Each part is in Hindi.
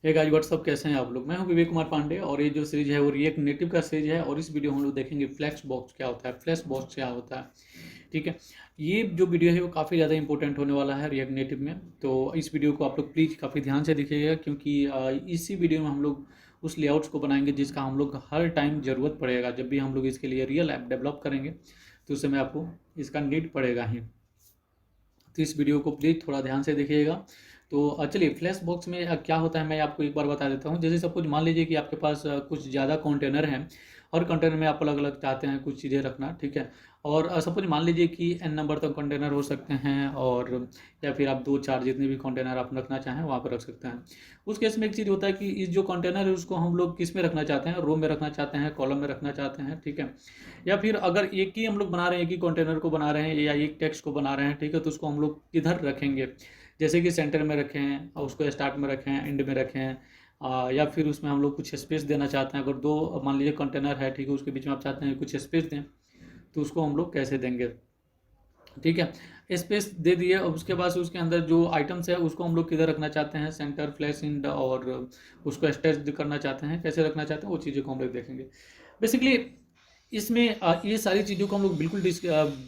हे गाइस व्हाट्सअप, कैसे हैं आप लोग। मैं हूं विवेक कुमार पांडे और ये जो सीरीज है वो रिएक्ट नेटिव का सीरीज है। और इस वीडियो में हम लोग देखेंगे फ्लैक्स बॉक्स क्या होता है, फ्लैश बॉक्स क्या होता है। ठीक है, ये जो वीडियो है वो काफ़ी ज़्यादा इंपॉर्टेंट होने वाला है रिएक्ट नेटिव में। तो इस वीडियो को आप लोग प्लीज़ काफ़ी ध्यान से देखिएगा, क्योंकि इसी वीडियो में हम लोग उस लेआउट्स को बनाएंगे जिसका हम लोग हर टाइम ज़रूरत पड़ेगा। जब भी हम लोग इसके लिए रियल ऐप डेवलप करेंगे तो उस समय आपको इसका नीड पड़ेगा ही। तो इस वीडियो को प्लीज़ थोड़ा ध्यान से देखिएगा। तो चलिए, फ्लैश बॉक्स में क्या होता है मैं आपको एक बार बता देता हूँ। जैसे सब कुछ मान लीजिए कि आपके पास कुछ ज़्यादा कंटेनर हैं और कंटेनर में आप अलग अलग चाहते हैं कुछ चीज़ें रखना, ठीक है। और सब कुछ मान लीजिए कि n नंबर तक कंटेनर हो सकते हैं, और या फिर आप 2 4 जितने भी कंटेनर आप रखना चाहें वहाँ पर रख सकते हैं। उस केस में एक चीज़ होता है कि इस जो कंटेनर है उसको हम लोग किस में रखना चाहते हैं, रो में रखना चाहते हैं, कॉलम में रखना चाहते हैं, ठीक है। या फिर अगर एक ही हम लोग बना रहे हैं, एक ही कंटेनर को बना रहे हैं या एक टेक्स्ट को बना रहे हैं, ठीक है, तो उसको हम लोग किधर रखेंगे। जैसे कि सेंटर में रखें और उसको स्टार्ट में रखें, एंड में रखें, या फिर उसमें हम लोग कुछ स्पेस देना चाहते हैं। अगर दो मान लीजिए कंटेनर है, ठीक है, उसके बीच में आप चाहते हैं कुछ स्पेस दें, तो उसको हम लोग कैसे देंगे। ठीक है, स्पेस दे दिए। और उसके बाद से उसके अंदर जो आइटम्स है उसको हम लोग किधर रखना चाहते हैं, सेंटर, फ्लैश, इंड, और उसको स्टेच करना चाहते हैं, कैसे रखना चाहते हैं, वो चीज़ों को हम लोग देखेंगे। बेसिकली इसमें ये सारी चीज़ों को हम लोग बिल्कुल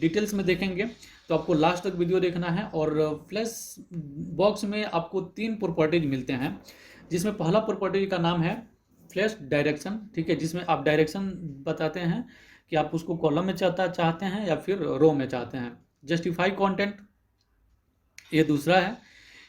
डिटेल्स में देखेंगे। तो आपको लास्ट तक वीडियो देखना है। और फ्लैश बॉक्स में आपको 3 प्रॉपर्टीज मिलते हैं, जिसमें पहला प्रॉपर्टी का नाम है फ्लैश डायरेक्शन, ठीक है, जिसमें आप डायरेक्शन बताते हैं कि आप उसको कॉलम में चाहते हैं या फिर रो में चाहते हैं। जस्टिफाई कंटेंट ये दूसरा है।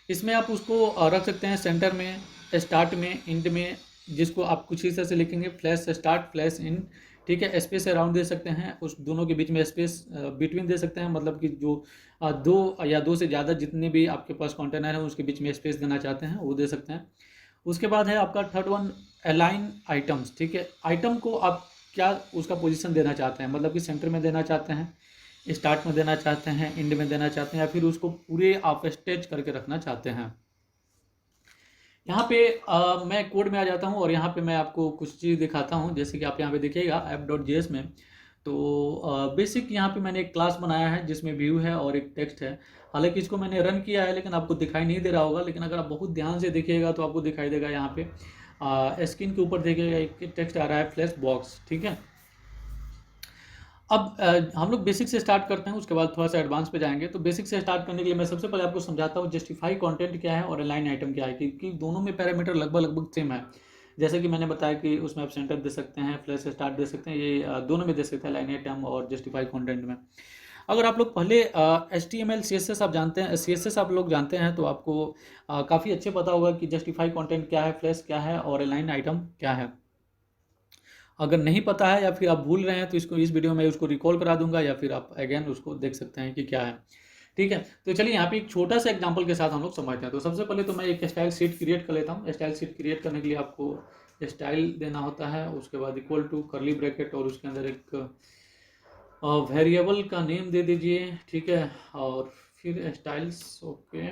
इसमें आप उसको रख सकते हैं सेंटर में, स्टार्ट में, इंड में, जिसको आप कुछ इस तरह से लिखेंगे, फ्लैश स्टार्ट, फ्लैश इंड, ठीक है। स्पेस अराउंड दे सकते हैं, उस दोनों के बीच में स्पेस बिटवीन दे सकते हैं, मतलब कि जो दो या दो से ज़्यादा जितने भी आपके पास कंटेनर है उसके बीच में स्पेस देना चाहते हैं वो दे सकते हैं। उसके बाद है आपका थर्ड वन, अलाइन आइटम्स, ठीक है। आइटम को आप क्या उसका पोजीशन देना चाहते हैं, मतलब कि सेंटर में देना चाहते हैं, स्टार्ट में देना चाहते हैं, एंड में देना चाहते हैं, या फिर उसको पूरे आप स्टेच करके रखना चाहते हैं। यहाँ पे मैं कोड में आ जाता हूँ और यहाँ पे मैं आपको कुछ चीज़ दिखाता हूँ। जैसे कि आप यहाँ पे देखिएगा app.js में, तो बेसिक यहाँ पे मैंने एक क्लास बनाया है जिसमें व्यू है और एक टेक्स्ट है। हालांकि इसको मैंने रन किया है लेकिन आपको दिखाई नहीं दे रहा होगा, लेकिन अगर आप बहुत ध्यान से देखिएगा तो आपको दिखाई देगा। यहाँ पे स्क्रीन के ऊपर देखिएगा एक टेक्स्ट आ रहा है, फ्लैश बॉक्स, ठीक है। अब हम लोग बेसिक से स्टार्ट करते हैं, उसके बाद थोड़ा सा एडवांस पे जाएंगे। तो बेसिक से स्टार्ट करने के लिए मैं सबसे पहले आपको समझाता हूँ जस्टिफाई कंटेंट क्या है और अलाइन आइटम क्या है, क्योंकि दोनों में पैरामीटर लगभग लगभग सेम है। जैसे कि मैंने बताया कि उसमें आप सेंटर दे सकते हैं, फ्लैश स्टार्ट दे सकते हैं, ये दोनों में दे सकते हैं, अलाइन आइटम और जस्टिफाई कंटेंट में। अगर आप लोग पहले HTML CSS आप जानते हैं, CSS आप लोग जानते हैं, तो आपको काफ़ी अच्छे पता होगा कि जस्टिफाई कंटेंट क्या है, फ्लैश क्या है और अलाइन आइटम क्या है। अगर नहीं पता है या फिर आप भूल रहे हैं तो इसको इस वीडियो में उसको रिकॉल करा दूंगा, या फिर आप अगेन उसको देख सकते हैं कि क्या है, ठीक है। तो चलिए यहाँ पे एक छोटा सा एग्जांपल के साथ हम लोग समझते हैं। तो सबसे पहले तो मैं एक स्टाइल शीट क्रिएट कर लेता हूँ। स्टाइल शीट क्रिएट करने के लिए आपको स्टाइल देना होता है, उसके बाद इक्वल टू करली ब्रैकेट और उसके अंदर एक वेरिएबल का नेम दे दीजिए, ठीक है। और फिर स्टाइल्स, ओके,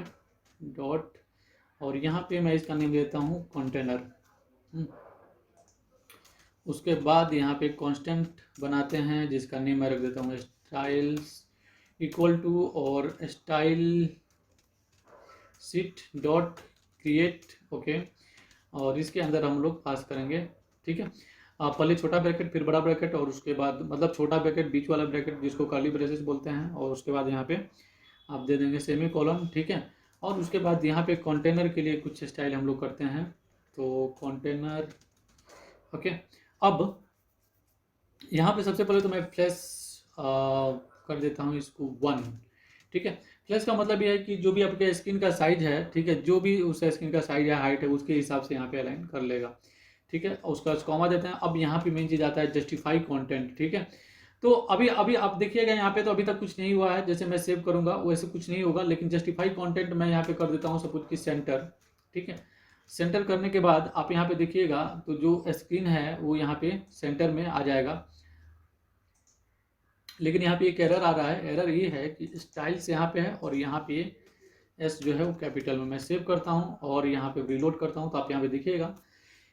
डॉट, और यहाँ पे मैं इसका नेम देता हूँ कंटेनर। उसके बाद यहाँ पे कांस्टेंट बनाते हैं जिसका नेम मैं रख देता हूँ स्टाइल्स इक्वल टू और style sheet dot create, okay. और इसके अंदर हम लोग पास करेंगे, ठीक है। पहले छोटा ब्रैकेट फिर बड़ा ब्रैकेट और उसके बाद मतलब छोटा ब्रैकेट बीच वाला ब्रैकेट जिसको कर्ली ब्रेसेस बोलते हैं, और उसके बाद यहाँ पे आप दे देंगे सेमी कॉलम, ठीक है। और उसके बाद यहाँ पे कंटेनर के लिए कुछ स्टाइल हम लोग करते हैं, तो कंटेनर, ओके। अब यहाँ पे सबसे पहले तो मैं फ्लैश कर देता हूँ इसको 1, ठीक है। फ्लैश का मतलब ये है कि जो भी आपके स्क्रीन का साइज है, ठीक है, जो भी उस स्क्रीन का साइज या हाइट है उसके हिसाब से यहाँ पे अलाइन कर लेगा, ठीक है। उसका कॉमा देते हैं। अब यहाँ पे मेन चीज़ आता है जस्टिफाई कंटेंट, ठीक है। तो अभी अभी आप देखिएगा यहाँ पे तो अभी तक कुछ नहीं हुआ है, जैसे मैं सेव करूँगा वैसे कुछ नहीं होगा, लेकिन जस्टिफाई कंटेंट मैं यहाँ पे कर देता हूँ सपोज कि सेंटर, ठीक है। सेंटर करने के बाद आप यहाँ पे देखिएगा तो जो स्क्रीन है वो यहाँ पे सेंटर में आ जाएगा। लेकिन यहाँ पे एक एरर आ रहा है। एरर ये है कि स्टाइल्स यहाँ पे है और यहाँ पे एस जो है वो कैपिटल में। मैं सेव करता हूँ और यहाँ पे रिलोड करता हूँ, तो आप यहाँ पे देखिएगा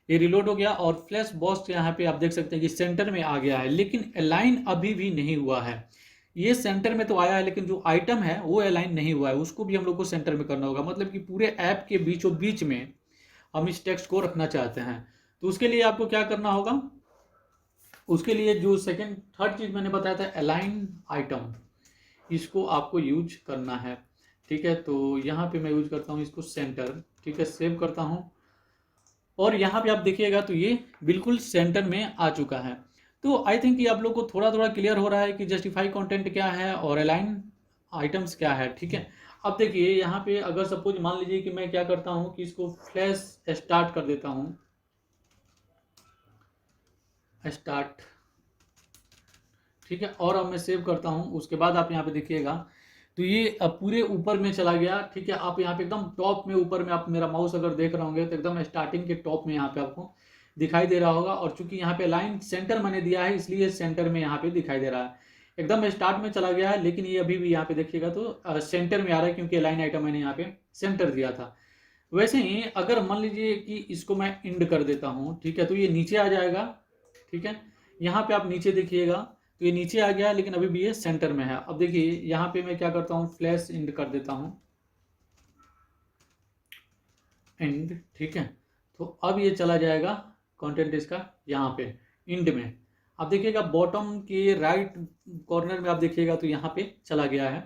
ये रिलोड हो गया। और फ्लैश बॉक्स यहाँ पे आप देख सकते हैं कि सेंटर में आ गया है, लेकिन अलाइन अभी भी नहीं हुआ है। ये सेंटर में तो आया है लेकिन जो आइटम है वो अलाइन नहीं हुआ है, उसको भी हम लोग को सेंटर में करना होगा। मतलब कि पूरे ऐप के बीचों बीच में हम इस टेक्स्ट को रखना चाहते हैं। तो उसके लिए आपको क्या करना होगा, उसके लिए जो सेकंड थर्ड चीज मैंने बताया था अलाइन आइटम, इसको आपको यूज करना है। ठीक है, तो यहाँ पे मैं यूज करता हूँ इसको सेंटर। ठीक है, सेव करता हूँ और यहाँ पे आप देखिएगा तो ये बिल्कुल सेंटर में आ चुका है। तो आई थिंक ये आप लोग को थोड़ा थोड़ा क्लियर हो रहा है कि जस्टिफाई कंटेंट क्या है और अलाइन आइटम्स क्या है। ठीक है, अब देखिए यहाँ पे अगर सपोज मान लीजिए कि मैं क्या करता हूँ कि इसको फ्लैश स्टार्ट कर देता हूँ, स्टार्ट। ठीक है, और अब मैं सेव करता हूँ। उसके बाद आप यहाँ पे देखिएगा तो ये पूरे ऊपर में चला गया। ठीक है, आप यहाँ पे एकदम टॉप में ऊपर में आप मेरा माउस अगर देख रहे होंगे तो एकदम स्टार्टिंग के टॉप में यहाँ पे आपको दिखाई दे रहा होगा। और चूंकि यहाँ पे लाइन सेंटर मैंने दिया है इसलिए सेंटर में यहाँ पे दिखाई दे रहा है। एकदम स्टार्ट में चला गया है लेकिन ये अभी भी यहाँ पे देखिएगा तो सेंटर में आ रहा है क्योंकि लाइन आइटम मैंने यहाँ पे सेंटर दिया था। वैसे ही अगर मान लीजिए कि इसको मैं इंड कर देता हूँ, ठीक है, तो ये नीचे आ जाएगा। ठीक है, यहाँ पे आप नीचे देखिएगा तो ये नीचे आ गया लेकिन अभी भी ये सेंटर में है। अब देखिए यहाँ पे मैं क्या करता हूँ, फ्लैश इंड कर देता हूँ, इंड। ठीक है, तो अब ये चला जाएगा कंटेंट इसका यहाँ पे इंड में। अब देखिएगा बॉटम के राइट कॉर्नर में आप देखिएगा तो यहाँ पे चला गया है।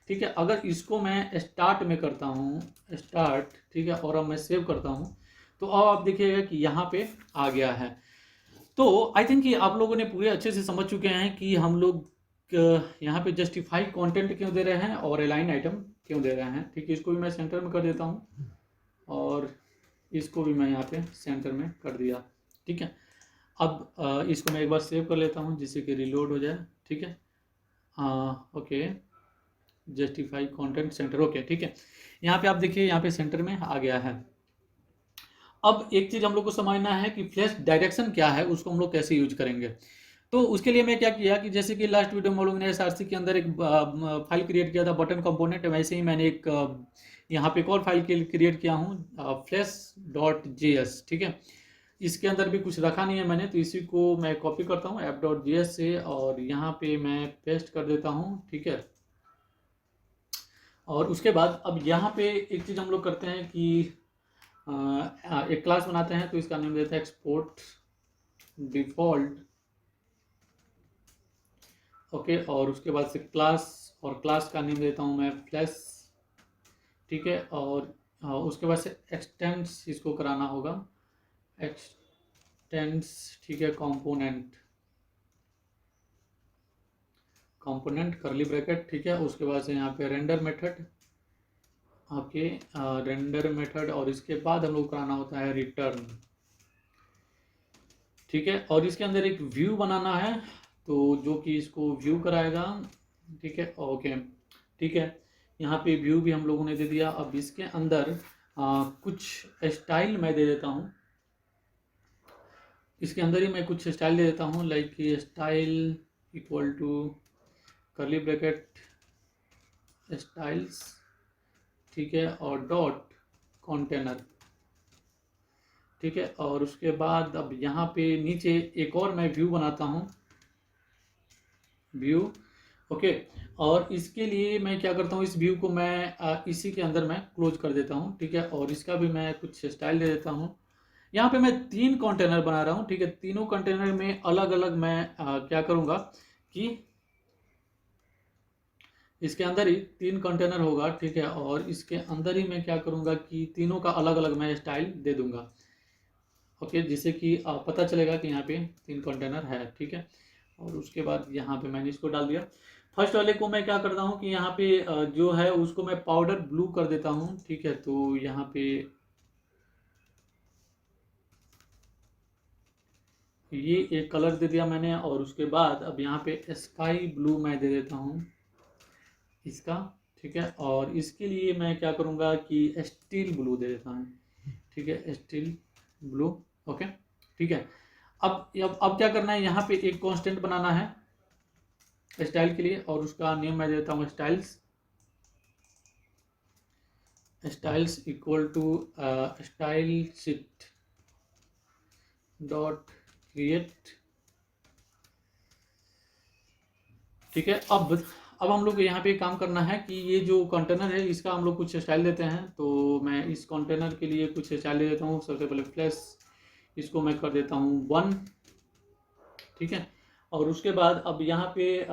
ठीक है, अगर इसको मैं स्टार्ट में करता हूँ, स्टार्ट, ठीक है, और अब मैं सेव करता हूँ तो अब आप देखिएगा कि यहाँ पे आ गया है। तो आई थिंक कि आप लोगों ने पूरे अच्छे से समझ चुके हैं कि हम लोग यहाँ पे जस्टिफाई कंटेंट क्यों दे रहे हैं और अलाइन आइटम क्यों दे रहे हैं। ठीक है, इसको भी मैं सेंटर में कर देता हूँ और इसको भी मैं यहाँ पे सेंटर में कर दिया। ठीक है, अब इसको मैं एक बार सेव कर लेता हूँ जिससे कि रिलोड हो जाए। ठीक है, okay, justify content centre, okay. ठीक है, यहाँ पे आप देखिए यहाँ पे सेंटर में आ गया है। अब एक चीज हम लोग को समझना है कि फ्लैश डायरेक्शन क्या है, उसको हम लोग कैसे यूज करेंगे। तो उसके लिए मैं क्या किया कि जैसे कि लास्ट वीडियो में हम लोग ने एसआरसी के अंदर एक फाइल क्रिएट किया था बटन कंपोनेंट, वैसे ही मैंने एक यहाँ पे एक और फाइल क्रिएट किया हूँ flash.js। ठीक है, इसके अंदर भी कुछ रखा नहीं है मैंने, तो इसी को मैं कॉपी करता हूँ app.js से और यहाँ पे मैं पेस्ट कर देता हूँ। ठीक है, और उसके बाद अब यहाँ पे एक चीज़ हम लोग करते हैं कि एक क्लास बनाते हैं, तो इसका नाम देते हैं एक्सपोर्ट डिफॉल्ट। ओके, और उसके बाद से क्लास, और क्लास का नेम देता हूँ मैं फ्लैश। ठीक है, और उसके बाद से एक्सटेंड्स इसको कराना होगा, एक्सटेंड्स। ठीक है, कंपोनेंट, कंपोनेंट करली ब्रैकेट। ठीक है, उसके बाद से यहाँ पे रेंडर मेथड, आपके रेंडर मेथड, और इसके बाद हम लोग कराना होता है रिटर्न। ठीक है, और इसके अंदर एक व्यू बनाना है तो जो कि इसको व्यू कराएगा। ठीक है, ओके। ठीक है, यहाँ पे व्यू भी हम लोगों ने दे दिया। अब इसके अंदर कुछ स्टाइल मैं दे देता हूँ, इसके अंदर ही मैं कुछ स्टाइल दे देता हूँ, like style equal to curly bracket styles. ठीक है, और डॉट कंटेनर। ठीक है, और उसके बाद अब यहाँ पे नीचे एक और मैं व्यू बनाता हूँ, व्यू। ओके, और इसके लिए मैं क्या करता हूँ, इस व्यू को मैं इसी के अंदर मैं क्लोज कर देता हूँ। ठीक है, और इसका भी मैं कुछ स्टाइल दे देता हूँ। यहाँ पे मैं 3 कंटेनर बना रहा हूँ। ठीक है, तीनों कंटेनर में अलग अलग मैं क्या करूँगा कि इसके अंदर ही 3 कंटेनर होगा। ठीक है, और इसके अंदर ही मैं क्या करूँगा कि तीनों का अलग अलग मैं स्टाइल दे दूंगा। ओके, जिससे कि पता चलेगा कि यहाँ पे 3 कंटेनर है। ठीक है, और उसके बाद यहाँ पे मैंने इसको डाल दिया। फर्स्ट वाले को मैं क्या करता हूँ कि यहाँ पे जो है उसको मैं पाउडर ब्लू कर देता हूँ। ठीक है, तो यहाँ पे ये एक कलर दे दिया मैंने, और उसके बाद अब यहाँ पे स्काई ब्लू मैं दे देता हूँ इसका। ठीक है, और इसके लिए मैं क्या करूँगा कि स्टील ब्लू दे देता हूँ। ठीक है, स्टील ब्लू। ओके, ठीक है, अब क्या करना है, यहाँ पे एक कांस्टेंट बनाना है स्टाइल के लिए, और उसका नेम मैं देता हूँ styles. Styles equal to style sheet dot create. ठीक है, अब हम लोग को यहाँ पे काम करना है कि ये जो कंटेनर है इसका हम लोग कुछ स्टाइल देते हैं। तो मैं इस कंटेनर के लिए कुछ स्टाइल दे देता हूँ। सबसे पहले फ्लैश इसको मैं कर देता हूँ 1, ठीक है। और उसके बाद अब यहाँ पे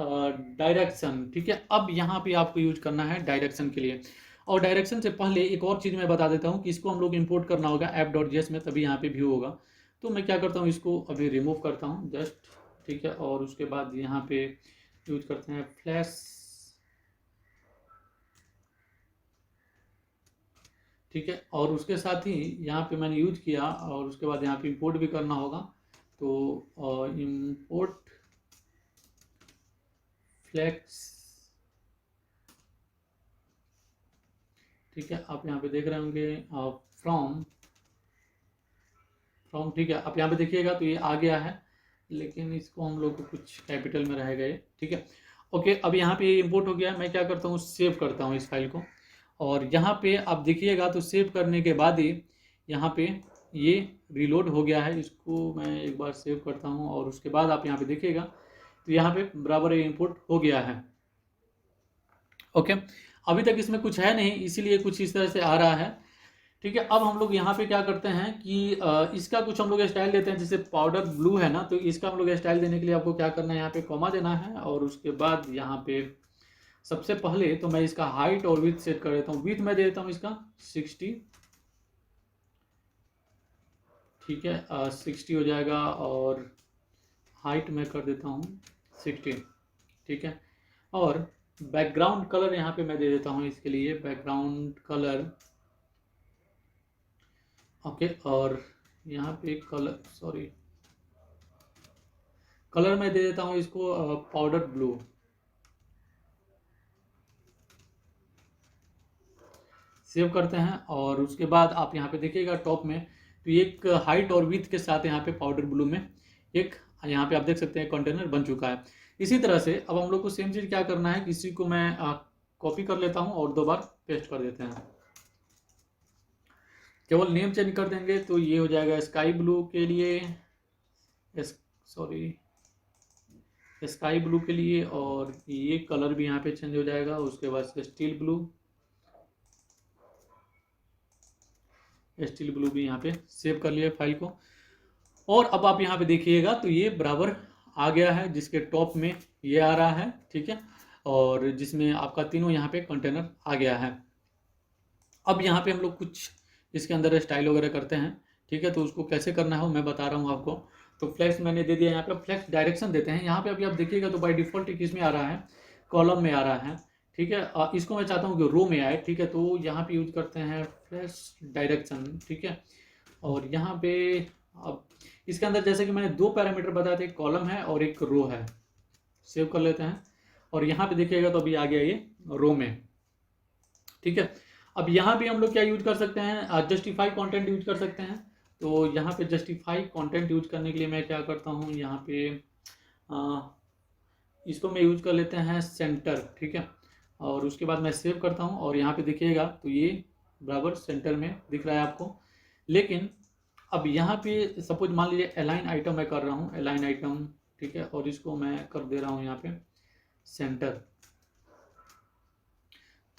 डायरेक्शन, ठीक है। अब यहाँ पे आपको यूज करना है डायरेक्शन के लिए। और डायरेक्शन से पहले एक और चीज़ मैं बता देता हूँ कि इसको हम लोग इंपोर्ट करना होगा app.js में, तभी यहाँ पे व्यू होगा। तो मैं क्या करता हूँ, इसको अभी रिमूव करता हूँ जस्ट, ठीक है। और उसके बाद यहाँ पे यूज करते हैं फ्लैश, ठीक है। और उसके साथ ही यहाँ पे मैंने यूज किया, और उसके बाद यहाँ पे इंपोर्ट भी करना होगा। तो इंपोर्ट फ्लेक्स, ठीक है। आप यहाँ पे देख रहे होंगे फ्रॉम, ठीक है। आप यहाँ पे देखिएगा तो ये आ गया है, लेकिन इसको हम लोग को कुछ कैपिटल में रहेगा ये, ठीक है। ओके, अब यहाँ पे इंपोर्ट हो गया। मैं क्या करता हूँ, सेव करता हूँ इस फाइल को। और यहाँ पे आप देखिएगा तो सेव करने के बाद ही यहाँ पे ये रिलोड हो गया है। इसको मैं एक बार सेव करता हूँ, और उसके बाद आप यहाँ पे देखिएगा तो यहाँ पे बराबर इंपोर्ट हो गया है। ओके, अभी तक इसमें कुछ है नहीं, इसीलिए कुछ इस तरह से आ रहा है, ठीक है। अब हम लोग यहाँ पे क्या करते हैं कि इसका कुछ हम लोग स्टाइल देते हैं। जैसे पाउडर ब्लू है ना, तो इसका हम लोग स्टाइल देने के लिए आपको क्या करना है, यहाँ पे कॉमा देना है। और उसके बाद यहाँ पे सबसे पहले तो मैं इसका हाइट और विड्थ सेट कर देता हूँ। विड्थ मैं दे देता हूँ इसका 60, ठीक है, 60 हो जाएगा। और हाइट मैं कर देता हूँ 60, ठीक है। और बैकग्राउंड कलर यहाँ पे मैं दे देता हूँ इसके लिए बैकग्राउंड कलर, ओके। और यहाँ पे कलर, कलर मैं दे देता हूँ इसको पाउडर ब्लू, सेव करते हैं। और उसके बाद आप यहाँ पे देखिएगा टॉप में तो एक हाइट और विड्थ के साथ यहाँ पे पाउडर ब्लू में एक यहाँ पे आप देख सकते हैं कंटेनर बन चुका है। इसी तरह से अब हम लोग को सेम चीज़ क्या करना है, किसी को मैं कॉपी कर लेता हूँ और 2 बार पेस्ट कर देते हैं। केवल नेम चेंज कर देंगे तो ये हो जाएगा स्काई ब्लू के लिए, स्काई ब्लू के लिए। और ये कलर भी यहाँ पे चेंज हो जाएगा। उसके बाद स्टील ब्लू भी यहाँ पे सेव कर लिया फाइल को। और अब आप यहाँ पे देखिएगा तो ये बराबर आ गया है, जिसके टॉप में ये आ रहा है, ठीक है। और जिसमें आपका तीनों यहाँ पे कंटेनर आ गया है। अब यहाँ पे हम लोग कुछ इसके अंदर स्टाइल वगैरह करते हैं, ठीक है। तो उसको कैसे करना है वो मैं बता रहा हूँ आपको। तो फ्लेक्स मैंने दे दिया, यहाँ पे फ्लेक्स डायरेक्शन देते हैं। यहाँ पे अभी आप देखिएगा तो बाय डिफॉल्ट किस में आ रहा है, कॉलम में आ रहा है, ठीक है। इसको मैं चाहता हूँ कि रो में आए, ठीक है। तो यहाँ पे यूज करते हैं फ्लेक्स डायरेक्शन, ठीक है। और यहाँ पे अब इसके अंदर जैसे कि मैंने 2 पैरामीटर बताए थे, कॉलम है और एक रो है। सेव कर लेते हैं। और यहाँ पे देखिएगा तो अभी आ गया ये रो में, ठीक है। अब यहाँ भी हम लोग क्या यूज कर सकते हैं, जस्टिफाई कंटेंट यूज कर सकते हैं। तो यहाँ पे जस्टिफाई कंटेंट यूज करने के लिए मैं क्या करता हूँ, यहाँ पे इसको मैं यूज कर लेते हैं सेंटर, ठीक है। और उसके बाद मैं सेव करता हूँ। और यहाँ पे देखिएगा तो ये बराबर सेंटर में दिख रहा है आपको। लेकिन अब यहाँ पे सपोज मान लीजिए अलाइन आइटम मैं कर रहा हूँ, अलाइन आइटम, ठीक है। और इसको मैं कर दे रहा हूँ यहाँ पे सेंटर।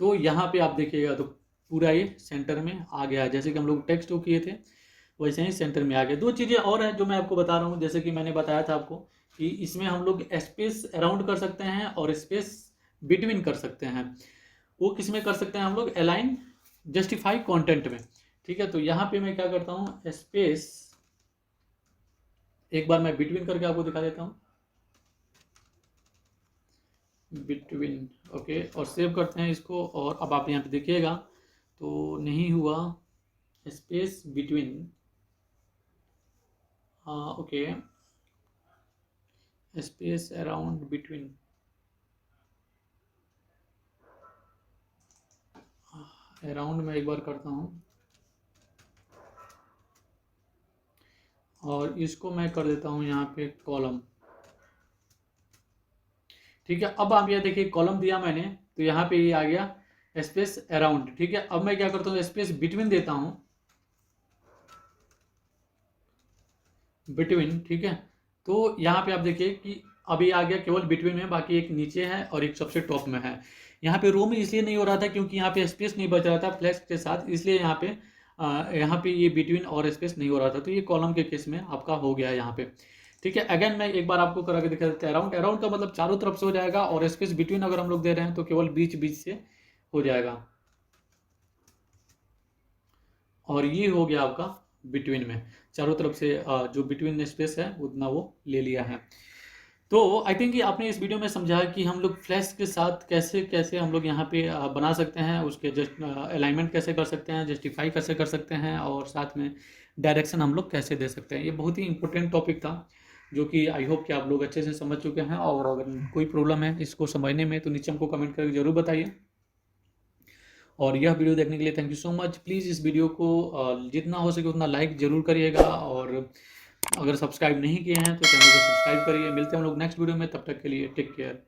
तो यहाँ पे आप देखिएगा तो पूरा ये सेंटर में आ गया। जैसे कि हम लोग टेक्स्ट को किए थे वैसे ही सेंटर में आ गया। 2 चीज़ें और हैं जो मैं आपको बता रहा हूँ। जैसे कि मैंने बताया था आपको कि इसमें हम लोग स्पेस अराउंड कर सकते हैं और स्पेस बिटवीन कर सकते हैं। वो किस में कर सकते हैं हम लोग, अलाइन जस्टिफाई कंटेंट में, ठीक है। तो यहाँ पे मैं क्या करता हूँ, स्पेस, एक बार मैं बिटवीन करके आपको दिखा देता हूँ, बिटवीन, ओके। और सेव करते हैं इसको। और अब आप यहाँ पे देखिएगा तो नहीं हुआ, space between, okay, space around between, around में एक बार करता हूँ। और इसको मैं कर देता हूँ यहाँ पे कॉलम, ठीक है। अब आप ये देखिए कॉलम दिया मैंने तो यहाँ पे ये आ गया स्पेस अराउंड, ठीक है। अब मैं क्या करता हूँ, स्पेस बिटवीन देता हूँ, बिटवीन, ठीक है। तो यहाँ पे आप देखिए कि अभी आ गया केवल बिटवीन में, बाकी एक नीचे है और एक सबसे टॉप में है। यहाँ पे रो में इसलिए नहीं हो रहा था क्योंकि यहाँ पे स्पेस नहीं बच रहा था फ्लैश के साथ, इसलिए यहाँ पे ये बिटवीन और स्पेस नहीं हो रहा था। तो ये कॉलम के केस में आपका हो गया है यहाँ पे। ठीक है, अगेन मैं एक बार आपको करा के दिखा देता हूँ। अराउंड अराउंड का मतलब चारों तरफ से हो जाएगा, और स्पेस बिटवीन अगर हम लोग दे रहे हैं तो केवल बीच बीच से हो जाएगा। और ये हो गया आपका बिटवीन में, चारों तरफ से जो बिटवीन स्पेस है उतना वो ले लिया है। तो आई थिंक कि आपने इस वीडियो में समझा कि हम लोग फ्लैश के साथ कैसे कैसे हम लोग यहाँ पे बना सकते हैं, उसके जस्ट अलाइनमेंट कैसे कर सकते हैं, जस्टिफाई कैसे कर सकते हैं, और साथ में डायरेक्शन हम लोग कैसे दे सकते हैं। ये बहुत ही इंपॉर्टेंट टॉपिक था, जो कि आई होप कि आप लोग अच्छे से समझ चुके हैं। और अगर कोई प्रॉब्लम है इसको समझने में तो नीचे हमको कमेंट करके ज़रूर बताइए। और यह वीडियो देखने के लिए thank you so much. Please इस वीडियो को जितना हो सके उतना लाइक ज़रूर करिएगा, और अगर सब्सक्राइब नहीं किए हैं तो चैनल को सब्सक्राइब करिए। मिलते हैं हम लोग नेक्स्ट वीडियो में, तब तक के लिए टेक केयर।